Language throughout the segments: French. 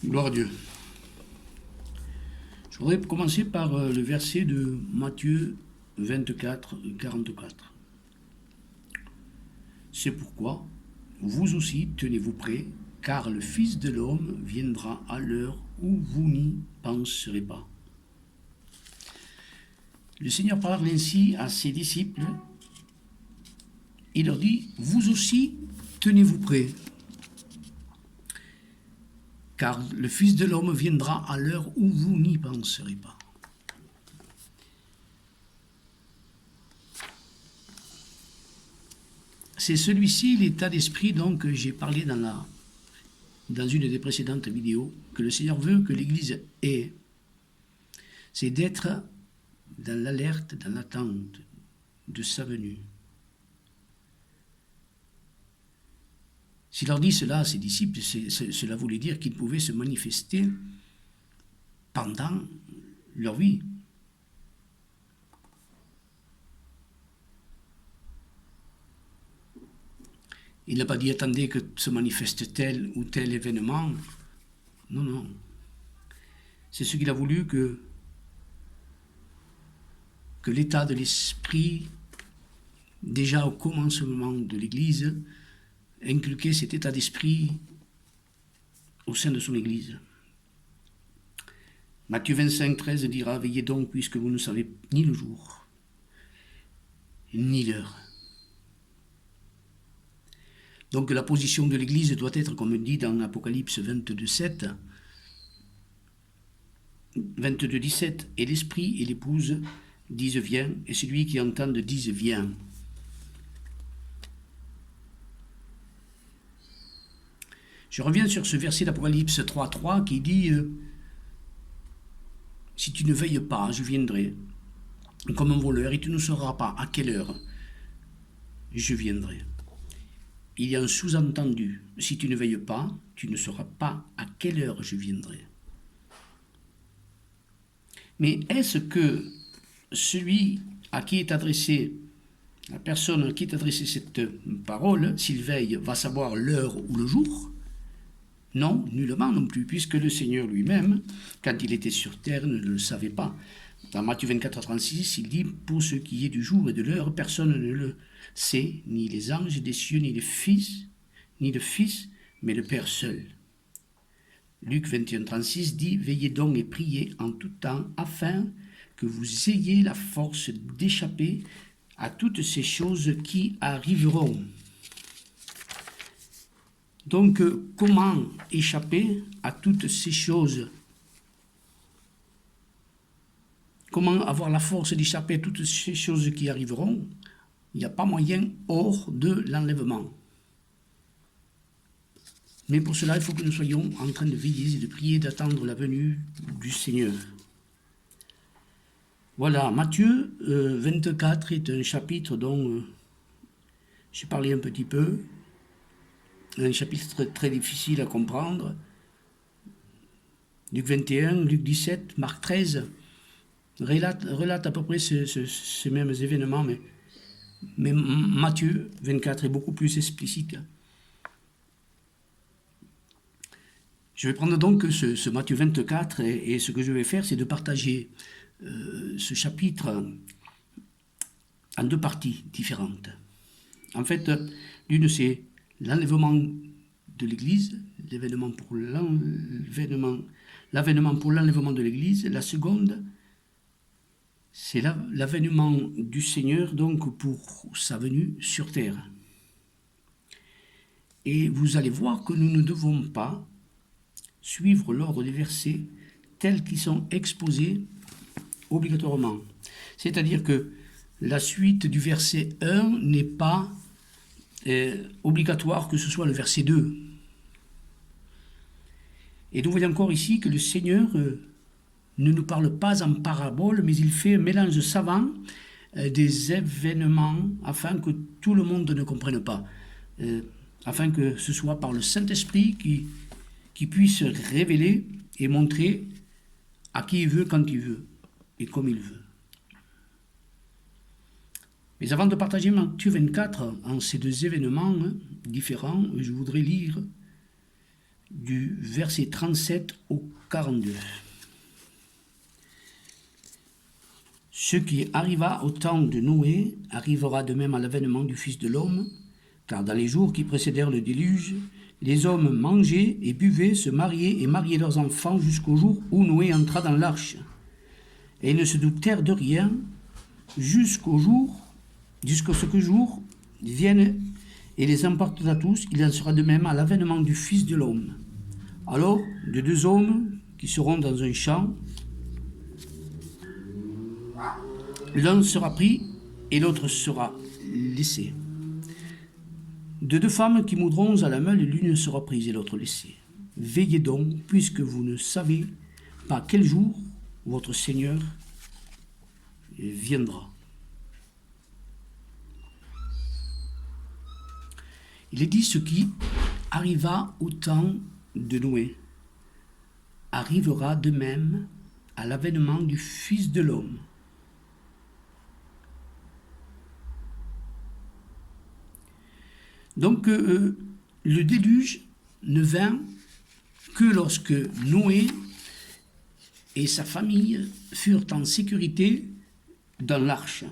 Gloire à Dieu. Je voudrais commencer par le verset de Matthieu 24, 44. C'est pourquoi, vous aussi, tenez-vous prêts, car le Fils de l'homme viendra à l'heure où vous n'y penserez pas. Le Seigneur parle ainsi à ses disciples. Il leur dit, vous aussi, tenez-vous prêts, car le Fils de l'homme viendra à l'heure où vous n'y penserez pas. C'est celui-ci l'état d'esprit dont j'ai parlé dans une des précédentes vidéos, que le Seigneur veut que l'Église ait. C'est d'être dans l'alerte, dans l'attente de sa venue. S'il leur dit cela à ses disciples, cela voulait dire qu'ils pouvaient se manifester pendant leur vie. Il n'a pas dit attendez que se manifeste tel ou tel événement. Non, non. C'est ce qu'il a voulu que l'état de l'esprit, déjà au commencement de l'Église, inculquait cet état d'esprit au sein de son Église. Matthieu 25, 13 dira, veillez donc puisque vous ne savez ni le jour, ni l'heure. Donc la position de l'Église doit être, comme dit dans Apocalypse 22, 7, 22, 17, et l'Esprit et l'Épouse disent viens, et celui qui entend dise viens. Je reviens sur ce verset d'Apocalypse 3, 3 qui dit si tu ne veilles pas, je viendrai comme un voleur et tu ne sauras pas à quelle heure je viendrai. Il y a un sous-entendu. Si tu ne veilles pas, tu ne sauras pas à quelle heure je viendrai. Mais est-ce que celui à qui est adressé, la personne à qui est adressée cette parole, s'il veille, va savoir l'heure ou le jour? Non, nullement non plus, puisque le Seigneur lui-même, quand il était sur terre, ne le savait pas. Dans Matthieu 24, 36, il dit « Pour ce qui est du jour et de l'heure, personne ne le sait, ni les anges des cieux, ni le Fils, mais le Père seul. » Luc 21, 36 dit « Veillez donc et priez en tout temps, afin que vous ayez la force d'échapper à toutes ces choses qui arriveront. » Donc, comment échapper à toutes ces choses? Comment avoir la force d'échapper à toutes ces choses qui arriveront? Il n'y a pas moyen hors de l'enlèvement. Mais pour cela, il faut que nous soyons en train de veiller et de prier, d'attendre la venue du Seigneur. Voilà, Matthieu 24 est un chapitre dont j'ai parlé un petit peu. Un chapitre très, très difficile à comprendre. Luc 21, Luc 17, Marc 13 relate à peu près ces mêmes événements, mais Matthieu 24 est beaucoup plus explicite. Je vais prendre donc ce Matthieu 24 et ce que je vais faire, c'est de partager ce chapitre en deux parties différentes. En fait, l'une c'est l'enlèvement de l'Église, l'avènement pour l'enlèvement de l'Église. La seconde, c'est l'avènement du Seigneur, donc pour sa venue sur terre. Et vous allez voir que nous ne devons pas suivre l'ordre des versets tels qu'ils sont exposés obligatoirement. C'est-à-dire que la suite du verset 1 n'est pas obligatoire que ce soit le verset 2. Et nous voyons encore ici que le Seigneur ne nous parle pas en parabole, mais il fait un mélange savant des événements afin que tout le monde ne comprenne pas, afin que ce soit par le Saint-Esprit qui puisse révéler et montrer à qui il veut, quand il veut et comme il veut. Mais avant de partager Matthieu 24 en ces deux événements différents, je voudrais lire du verset 37 au 42. Ce qui arriva au temps de Noé arrivera de même à l'avènement du Fils de l'homme, car dans les jours qui précédèrent le déluge, les hommes mangeaient et buvaient, se mariaient et mariaient leurs enfants jusqu'au jour où Noé entra dans l'arche. Et ils ne se doutèrent de rien jusqu'à ce que jour vienne et les emporte à tous. Il en sera de même à l'avènement du Fils de l'homme. Alors, de deux hommes qui seront dans un champ, l'un sera pris et l'autre sera laissé. De deux femmes qui moudront à la meule, l'une sera prise et l'autre laissée. Veillez donc, puisque vous ne savez pas quel jour votre Seigneur viendra. Il est dit ce qui arriva au temps de Noé arrivera de même à l'avènement du Fils de l'homme. Donc le déluge ne vint que lorsque Noé et sa famille furent en sécurité dans l'arche.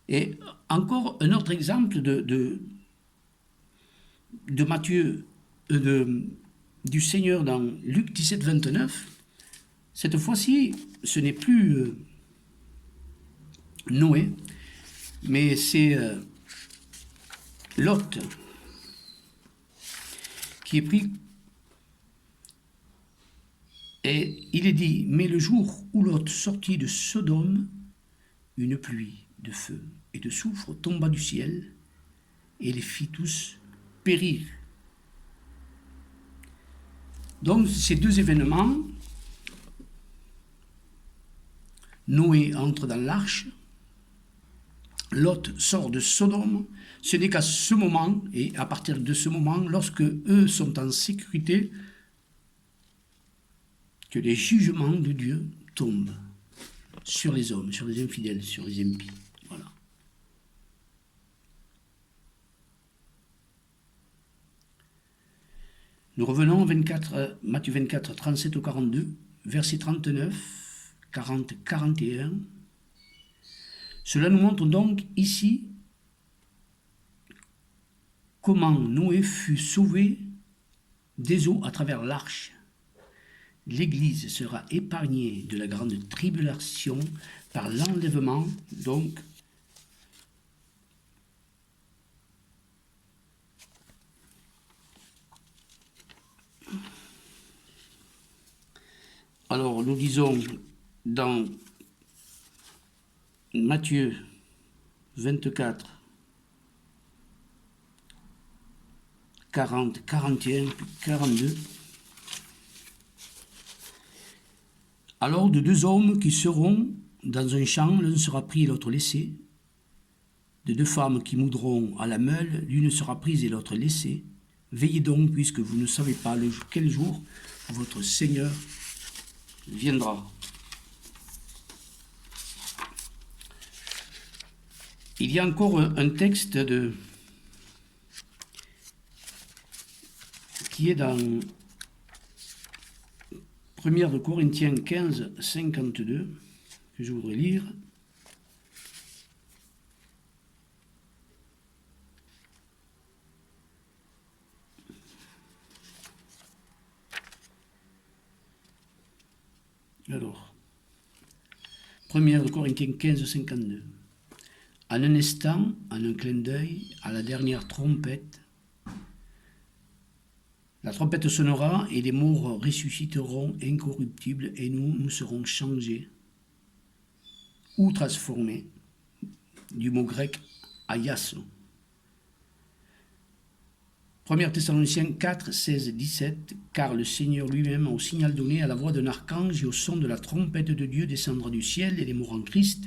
Et encore un autre exemple de Matthieu, du Seigneur dans Luc 17, 29. Cette fois-ci, ce n'est plus Noé, mais c'est Lot qui est pris. Et il est dit, mais le jour où Lot sortit de Sodome, une pluie de feu et de soufre tomba du ciel et les fit tous périr. Donc ces deux événements, Noé entre dans l'arche, Lot sort de Sodome, ce n'est qu'à ce moment, et à partir de ce moment, lorsque eux sont en sécurité, que les jugements de Dieu tombent sur les hommes, sur les infidèles, sur les impies. Voilà. Nous revenons à Matthieu 24, 37 au 42, verset 39, 40, 41. Cela nous montre donc ici comment Noé fut sauvé des eaux à travers l'arche. L'Église sera épargnée de la grande tribulation par l'enlèvement, donc, alors nous disons dans Matthieu 24, 40, 41, puis 42. Alors de deux hommes qui seront dans un champ, l'un sera pris et l'autre laissé. De deux femmes qui moudront à la meule, l'une sera prise et l'autre laissée. Veillez donc, puisque vous ne savez pas quel jour votre Seigneur viendra. Il y a encore un texte qui est dans 1 Corinthiens 15, 52, que je voudrais lire. Alors, 1 Corinthiens 15, 52. En un instant, en un clin d'œil, à la dernière trompette, la trompette sonnera et les morts ressusciteront incorruptibles et nous serons changés ou transformés, du mot grec aiasso. 1 Thessaloniciens 4, 16, 17, car le Seigneur lui-même, au signal donné à la voix d'un archange et au son de la trompette de Dieu, descendra du ciel et les morts en Christ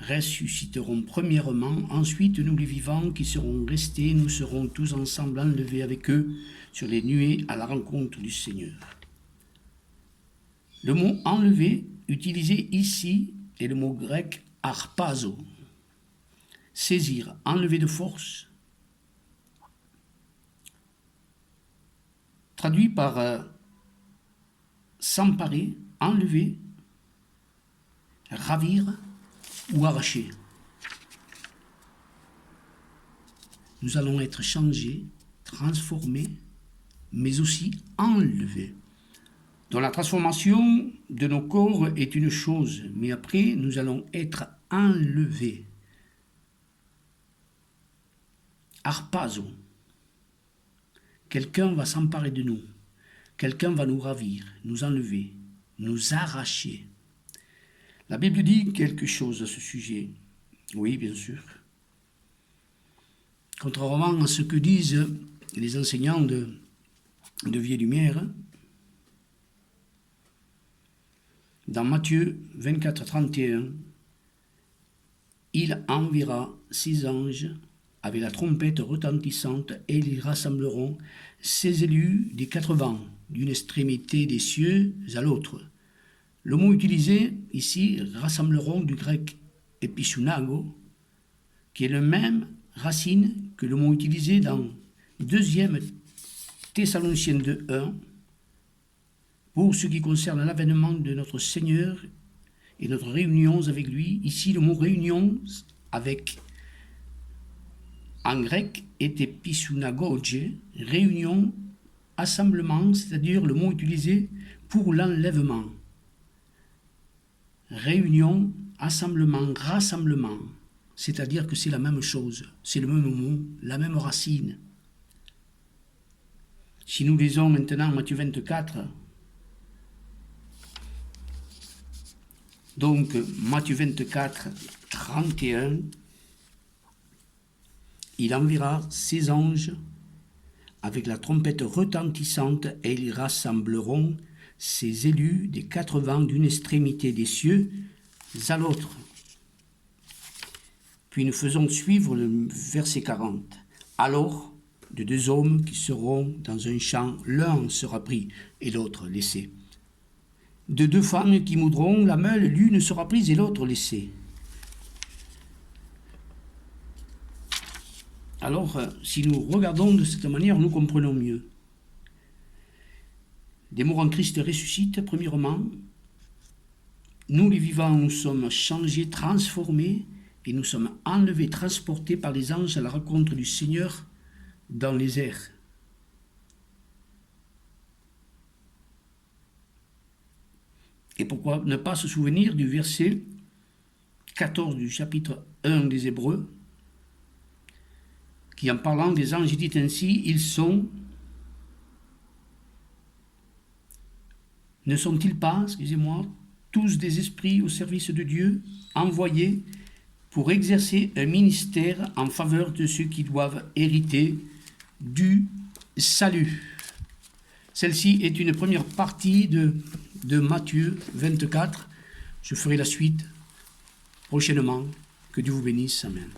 ressusciteront premièrement, ensuite nous les vivants qui seront restés, nous serons tous ensemble enlevés avec eux sur les nuées à la rencontre du Seigneur. Le mot enlevé utilisé ici est le mot grec harpazo, saisir, enlever de force. traduit par s'emparer, enlever, ravir ou arracher. Nous allons être changés, transformés, mais aussi enlevés. Donc la transformation de nos corps est une chose, mais après nous allons être enlevés. Harpazo. Quelqu'un va s'emparer de nous. Quelqu'un va nous ravir, nous enlever, nous arracher. La Bible dit quelque chose à ce sujet. Oui, bien sûr. Contrairement à ce que disent les enseignants de Vieille Lumière, dans Matthieu 24, 31, il enverra ses anges avec la trompette retentissante et ils rassembleront ses élus des 4 vents, d'une extrémité des cieux à l'autre. Le mot utilisé ici, rassembleront, du grec episunago, qui est le même racine que le mot utilisé dans 2 Thessaloniciens 2:1 pour ce qui concerne l'avènement de notre Seigneur et notre réunion avec lui. Ici, le mot réunion avec en grec est episunagoge, réunion, assemblement, c'est-à-dire le mot utilisé pour l'enlèvement. Réunion, assemblement, rassemblement, c'est-à-dire que c'est la même chose, c'est le même mot, la même racine. Si nous lisons maintenant Matthieu 24, donc Matthieu 24, 31, il enverra ses anges avec la trompette retentissante et ils rassembleront ses élus des 4 vents d'une extrémité des cieux à l'autre. Puis nous faisons suivre le verset 40. Alors, de 2 hommes qui seront dans un champ, l'un sera pris et l'autre laissé. De 2 femmes qui moudront la meule, l'une sera prise et l'autre laissée. Alors, si nous regardons de cette manière, nous comprenons mieux. Des morts en Christ ressuscitent, premièrement. Nous, les vivants, nous sommes changés, transformés, et nous sommes enlevés, transportés par les anges à la rencontre du Seigneur dans les airs. Et pourquoi ne pas se souvenir du verset 14 du chapitre 1 des Hébreux, qui en parlant des anges dit ainsi, ne sont-ils pas, tous des esprits au service de Dieu, envoyés pour exercer un ministère en faveur de ceux qui doivent hériter du salut. Celle-ci est une première partie de Matthieu 24. Je ferai la suite prochainement. Que Dieu vous bénisse. Amen.